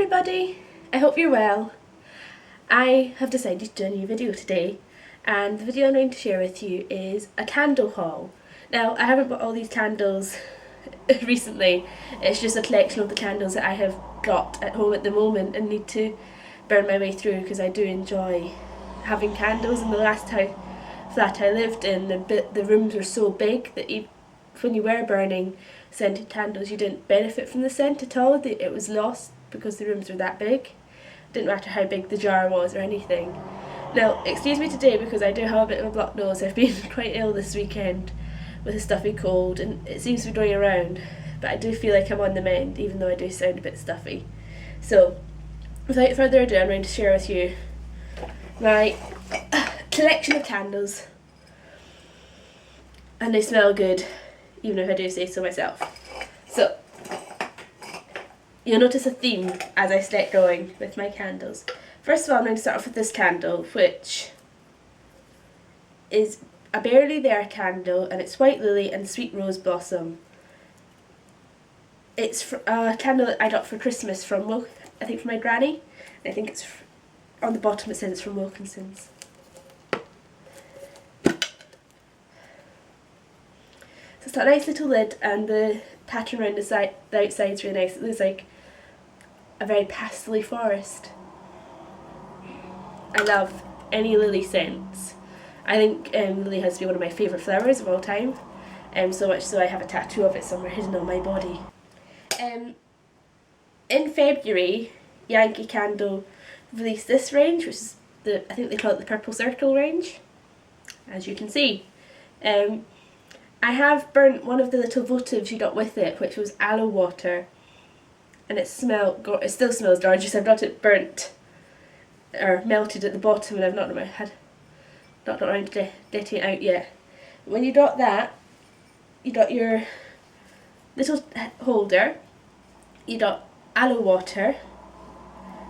everybody, I hope you're well. I have decided to do a new video today, and the video I'm going to share with you is a candle haul. Now, I haven't bought all these candles recently, it's just a collection of the candles that I have got at home at the moment and need to burn my way through because I do enjoy having candles. And the last flat I lived in, the rooms were so big that when you were burning scented candles you didn't benefit from the scent at all. It was lost because the rooms were that big. Didn't matter how big the jar was or anything. Now, excuse me today because I do have a bit of a blocked nose. I've been quite ill this weekend with a stuffy cold and it seems to be going around, but I do feel like I'm on the mend even though I do sound a bit stuffy. So, without further ado, I'm going to share with you my collection of candles. And they smell good, even if I do say so myself. So, you'll notice a theme as I start going with my candles. First of all, I'm going to start off with this candle, which is a Barely There candle, and it's white lily and sweet rose blossom. It's a candle that I got for Christmas from, I think, from my granny. I think it's on the bottom it says it's from Wilkinson's. So it's got a nice little lid, and the pattern around the outside is really nice. It looks like a very pastel-y forest. I love any lily scents. I think lily has to be one of my favourite flowers of all time, so much so I have a tattoo of it somewhere hidden on my body. In February, Yankee Candle released this range, which is I think they call it the Purple Circle range, as you can see. I have burnt one of the little votives you got with it, which was aloe water, and it still smells gorgeous. I've got it burnt or melted at the bottom, and I've not got around to getting it out yet. When you got that, you got your little holder, you got aloe water,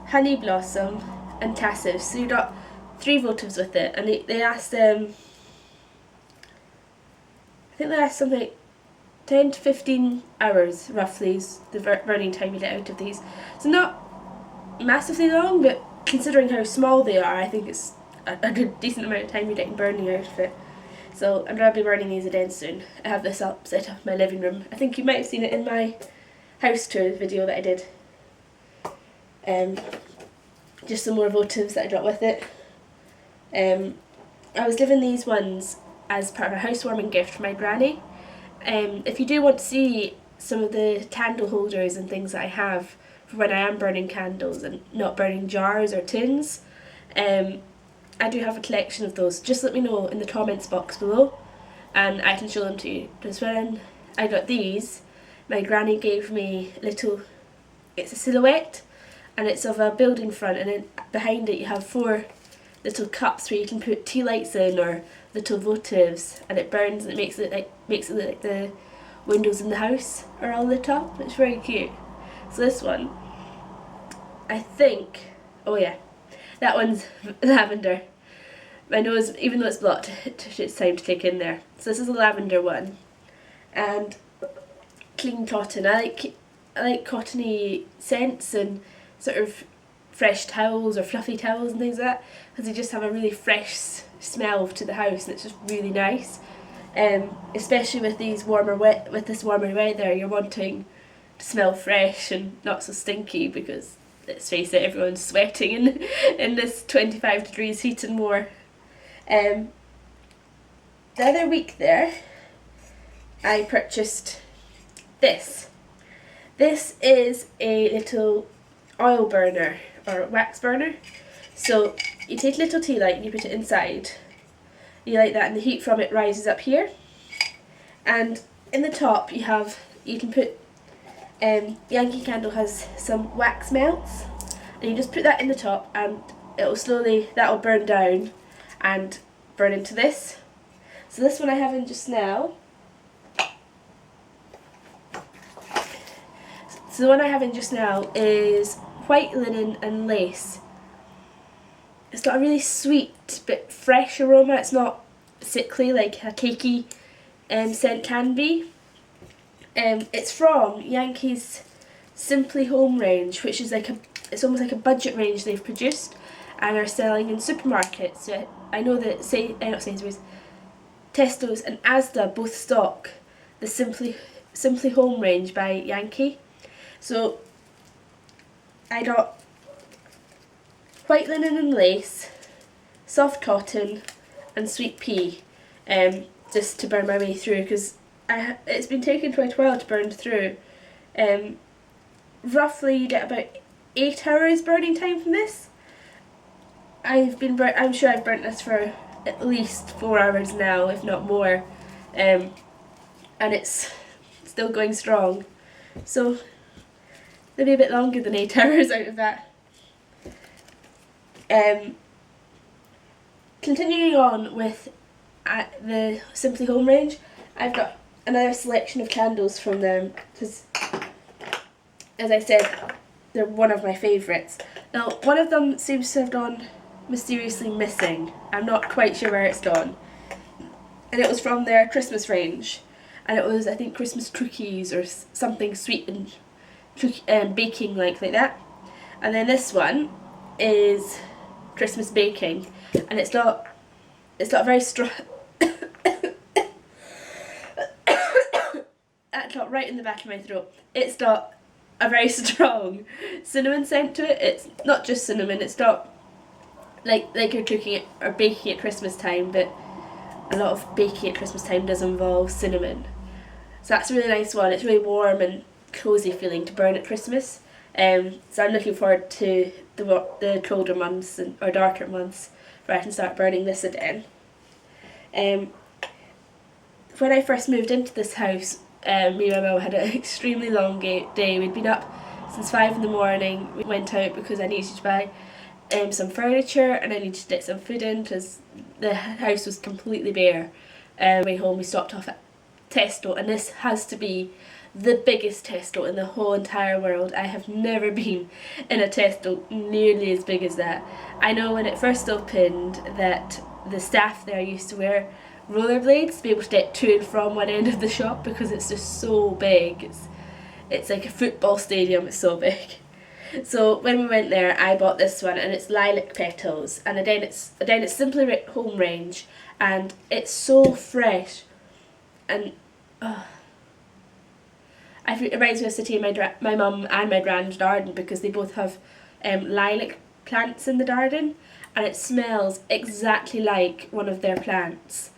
honey blossom, and tassels. So you got 3 votives with it, and they asked I think they asked something like 10 to 15 hours roughly is the burning time you get out of these. So not massively long, but considering how small they are, I think it's a good decent amount of time you're getting burning out of it. So I'm going to be burning these again soon. I have this set up in my living room. I think you might have seen it in my house tour video that I did. Just some more votives that I got with it. I was given these ones as part of a housewarming gift from my granny. If you do want to see some of the candle holders and things that I have for when I am burning candles and not burning jars or tins, I do have a collection of those. Just let me know in the comments box below and I can show them to you. Because when I got these, my granny gave me it's a silhouette and it's of a building front, and then behind it you have 4 little cups where you can put tea lights in or little votives, and it burns and it makes it look like the windows in the house are all lit up. It's very cute. So this one, I think, oh yeah, that one's lavender. My nose, even though it's blocked, it's time to take in there. So this is a lavender one, and clean cotton. I like cottony scents and sort of fresh towels or fluffy towels and things like that, because they just have a really fresh smell to the house, and it's just really nice. Especially with this warmer weather, you're wanting to smell fresh and not so stinky, because let's face it, everyone's sweating in this 25 degrees heat and more. The other week there, I purchased this. This is a little oil burner or wax burner. So you take a little tea light and you put it inside. You light that and the heat from it rises up here. And in the top you can put, Yankee Candle has some wax melts. And you just put that in the top and that'll burn down and burn into this. So this one I have in just now. So the one I have in just now is white linen and lace. It's got a really sweet but fresh aroma. It's not sickly like a cakey scent can be. It's from Yankee's Simply Home range, which is it's almost like a budget range they've produced and are selling in supermarkets. So I know that not Sainsbury's, Tesco's and Asda both stock the Simply Home range by Yankee. So I got white linen and lace, soft cotton and sweet pea, just to burn my way through, because it's been taking quite a while to burn through. Roughly you get about 8 hours burning time from this. I'm sure I've burnt this for at least 4 hours now, if not more, and it's still going strong. So maybe a bit longer than 8 hours out of that. Continuing on with the Simply Home range, I've got another selection of candles from them because, as I said, they're one of my favourites. Now, one of them seems to have gone mysteriously missing. I'm not quite sure where it's gone. And it was from their Christmas range. And it was, I think, Christmas cookies or something sweet and baking like that. And then this one is Christmas baking. And it's not very strong. That got right in the back of my throat. It's got a very strong cinnamon scent to it. It's not just cinnamon, it's not like you're cooking it or baking at Christmas time, but a lot of baking at Christmas time does involve cinnamon. So that's a really nice one. It's really warm and cosy feeling to burn at Christmas. So I'm looking forward to the colder months or darker months where I can start burning this again. When I first moved into this house, me and my mum had an extremely long day. We'd been up since 5 in the morning. We went out because I needed to buy some furniture and I needed to get some food in because the house was completely bare. On the way home we stopped off at Tesco, and this has to be the biggest Tesco in the whole entire world. I have never been in a Tesco nearly as big as that. I know when it first opened that the staff there used to wear rollerblades to be able to get to and from one end of the shop because it's just so big. It's like a football stadium, it's so big. So when we went there, I bought this one, and it's lilac petals, and again it's Simply Home range, and it's so fresh, and it reminds me of sitting in my mum and my grand's garden because they both have lilac plants in the garden, and it smells exactly like one of their plants,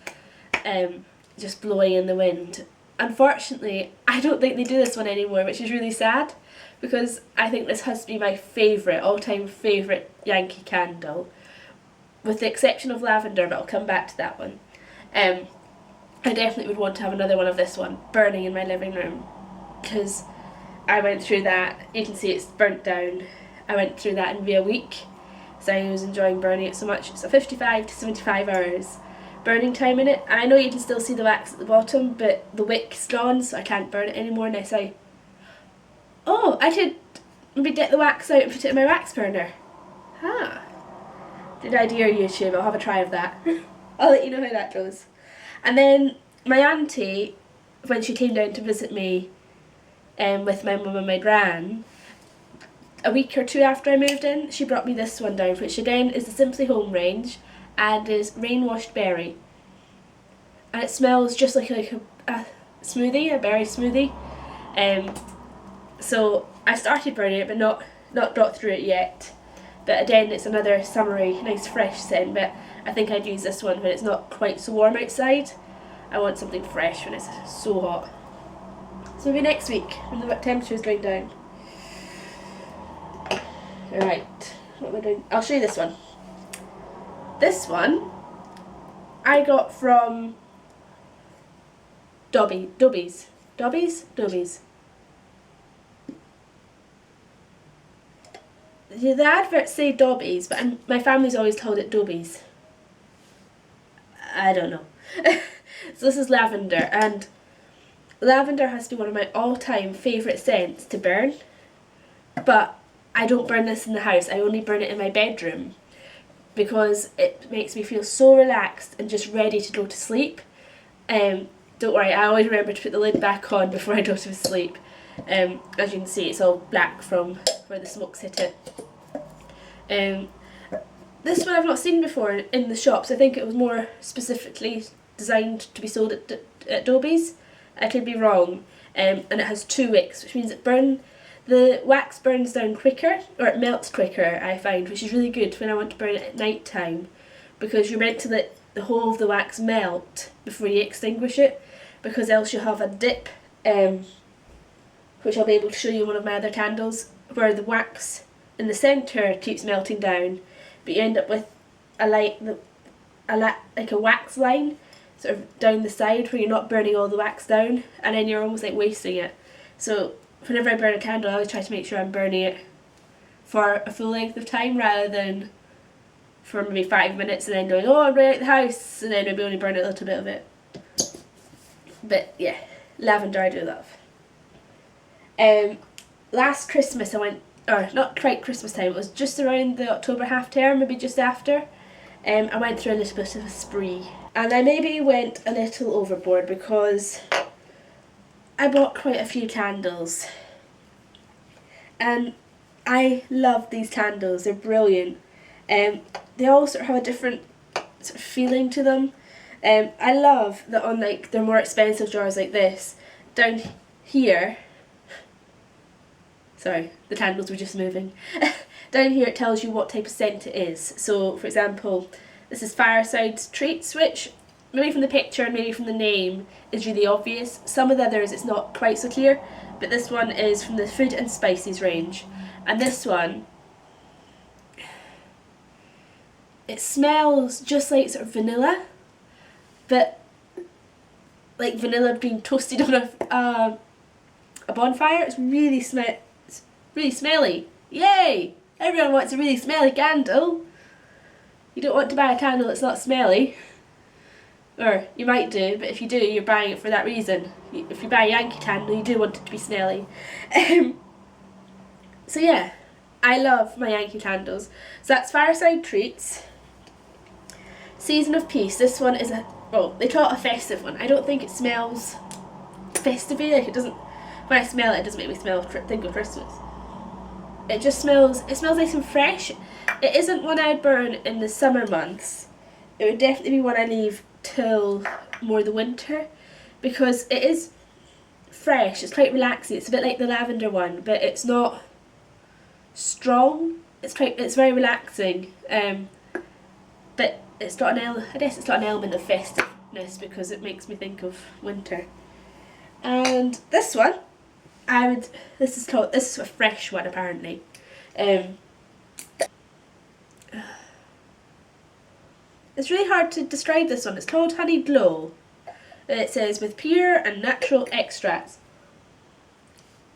just blowing in the wind. Unfortunately, I don't think they do this one anymore, which is really sad, because I think this has to be my all-time favourite Yankee candle, with the exception of lavender, but I'll come back to that one. I definitely would want to have another one of this one burning in my living room, because I went through that. You can see it's burnt down. I went through that in a week, so I was enjoying burning it so much. It's a 55 to 75 hours burning time in it. I know you can still see the wax at the bottom, but the wick's gone, so I can't burn it anymore unless I should maybe get the wax out and put it in my wax burner. Good idea, YouTube. I'll have a try of that. I'll let you know how that goes. And then my auntie, when she came down to visit me with my mum and my gran, a week or two after I moved in, she brought me this one down, which again is the Simply Home range and is Rain Washed Berry. And it smells just like a smoothie, a berry smoothie. So I started burning it, but not got through it yet. But again, it's another summery, nice fresh scent, but I think I'd use this one when it's not quite so warm outside. I want something fresh when it's so hot. So maybe next week, when the temperature is going down. Right, what am I doing? I'll show you this one. This one I got from Dobbies. The adverts say Dobbies, but my family's always called it Dobbies. I don't know. So this is lavender, and lavender has to be one of my all-time favourite scents to burn, but I don't burn this in the house. I only burn it in my bedroom because it makes me feel so relaxed and just ready to go to sleep. Don't worry, I always remember to put the lid back on before I go to sleep. As you can see, it's all black from where the smoke's hit it. This one I've not seen before in the shops. I think it was more specifically designed to be sold at Dobie's. I could be wrong. And it has 2 wicks, which means the wax burns down quicker, or it melts quicker, I find, which is really good when I want to burn it at night time, because you're meant to let the whole of the wax melt before you extinguish it, because else you'll have a dip, which I'll be able to show you in one of my other candles, where the wax in the centre keeps melting down, but you end up with like a wax line sort of down the side where you're not burning all the wax down, and then you're almost like wasting it. So whenever I burn a candle, I always try to make sure I'm burning it for a full length of time rather than for maybe 5 minutes and then going, oh, I'm running out the house, and then maybe only burn a little bit of it. But yeah, lavender I do love. Last Christmas I went, or not quite Christmas time, it was just around the October half term, maybe just after. I went through a little bit of a spree, and I maybe went a little overboard because I bought quite a few candles, and I love these candles. They're brilliant. They all sort of have a different sort of feeling to them. I love that on like their more expensive jars like this, down here, sorry, the candles were just moving. Down here it tells you what type of scent it is. So for example, this is Fireside Treats, which maybe from the picture and maybe from the name is really obvious. Some of the others it's not quite so clear, but this one is from the Food and Spices range. And this one, it smells just like sort of vanilla, but like vanilla being toasted on a bonfire. It's really smelly. Yay! Everyone wants a really smelly candle. You don't want to buy a candle that's not smelly. Or you might do, but if you do, you're buying it for that reason. If you buy a Yankee candle, you do want it to be smelly. So yeah, I love my Yankee candles. So that's Fireside Treats. Season of Peace. This one is they call it a festive one. I don't think it smells festive-y. Like it doesn't. When I smell it, it doesn't make me think of Christmas. It smells nice and fresh. It isn't one I'd burn in the summer months. It would definitely be one I leave till more the winter, because it is fresh. It's quite relaxing. It's a bit like the lavender one, but it's not strong. It's very relaxing. But it's got I guess it's got an element of festiveness because it makes me think of winter. And this one, this is a fresh one apparently. It's really hard to describe this one. It's called Honey Glow. And it says with pure and natural extracts.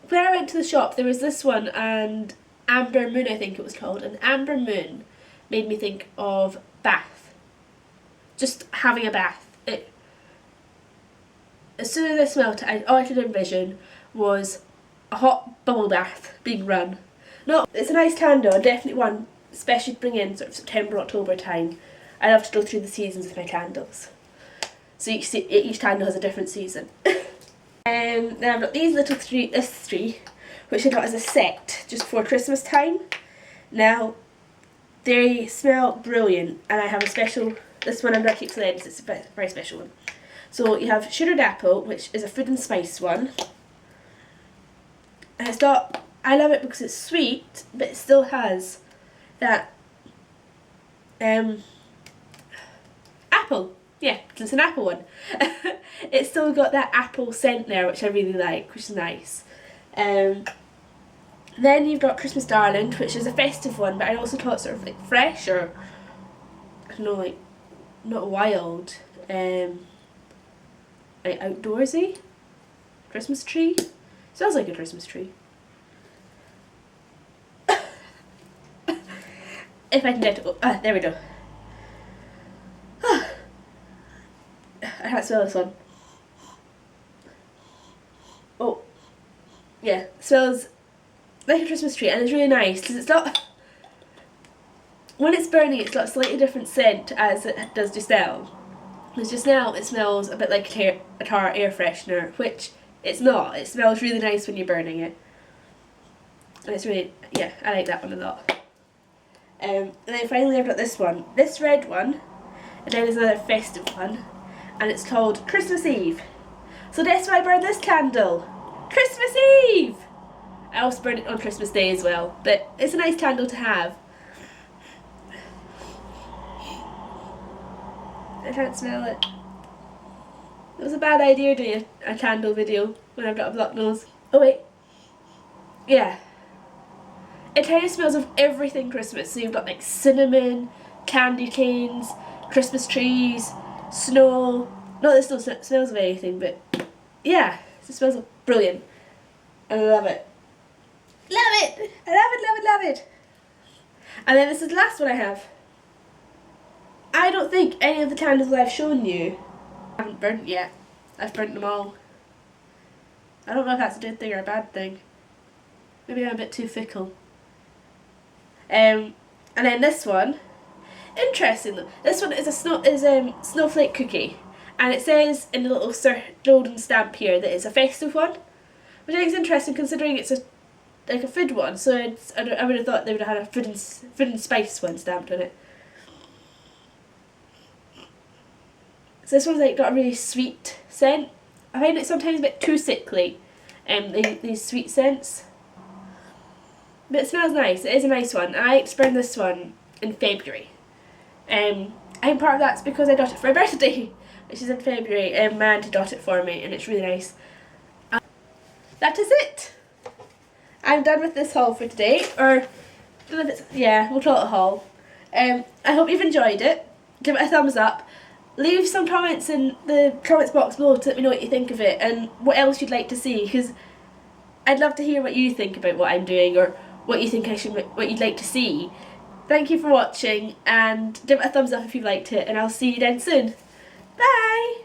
When I went to the shop, there was this one and Amber Moon, I think it was called. And Amber Moon made me think of bath. Just having a bath. As soon as I smelt it, all I could envision was a hot bubble bath being run. No, it's a nice candle, definitely one, especially to bring in sort of September, October time. I love to go through the seasons with my candles. So each candle has a different season. Then I've got these little three, which I got as a set just for Christmas time. Now, they smell brilliant, and I have a special, this one I'm going to keep to the end, it's a very special one. So you have Sugared Apple, which is a food and spice one. And I love it because it's sweet, but it still has that apple. Yeah, it's an apple one. It's still got that apple scent there, which I really like, which is nice. Then you've got Christmas Darling, which is a festive one, but I also thought sort of like fresh, or I don't know, like not wild, like outdoorsy. Christmas tree. Smells like a Christmas tree. If I can get it. There we go. I can't smell this one. Oh, yeah, smells like a Christmas tree, and it's really nice because it's not. When it's burning, it's got a slightly different scent as it does just now. Because just now it smells a bit like a car air freshener, which It's not. It smells really nice when you're burning it. And it's really, yeah, I like that one a lot. And then finally I've got this one. This red one. And then there's another festive one. And it's called Christmas Eve. So that's why I burn this candle. Christmas Eve! I also burn it on Christmas Day as well. But it's a nice candle to have. I can't smell it. It was a bad idea doing a candle video when I've got a blocked nose. Oh wait. Yeah. It kind of smells of everything Christmas. So you've got like cinnamon, candy canes, Christmas trees, snow. Not that it still smells of anything, but yeah. It smells brilliant. I love it. Love it! I love it, love it, love it! And then this is the last one I have. I don't think any of the candles I've shown you I haven't burnt yet. I've burnt them all. I don't know if that's a good thing or a bad thing. Maybe I'm a bit too fickle. And then this one, interesting though. This one is a snowflake cookie, and it says in the little golden stamp here that it's a festive one, which I think is interesting considering it's like a food one. So I would have thought they would have had a food and spice one stamped on it. So this one's like got a really sweet scent. I find it sometimes a bit too sickly, these sweet scents. But it smells nice. It is a nice one. I like to burn this one in February. I think part of that's because I got it for my birthday, which is in February, and my auntie got it for me, and it's really nice. That is it. I'm done with this haul for today, or yeah, we'll call it a haul. I hope you've enjoyed it. Give it a thumbs up. Leave some comments in the comments box below to let me know what you think of it and what else you'd like to see, because I'd love to hear what you think about what I'm doing or what you think what you'd like to see. Thank you for watching, and give it a thumbs up if you liked it, and I'll see you again soon. Bye!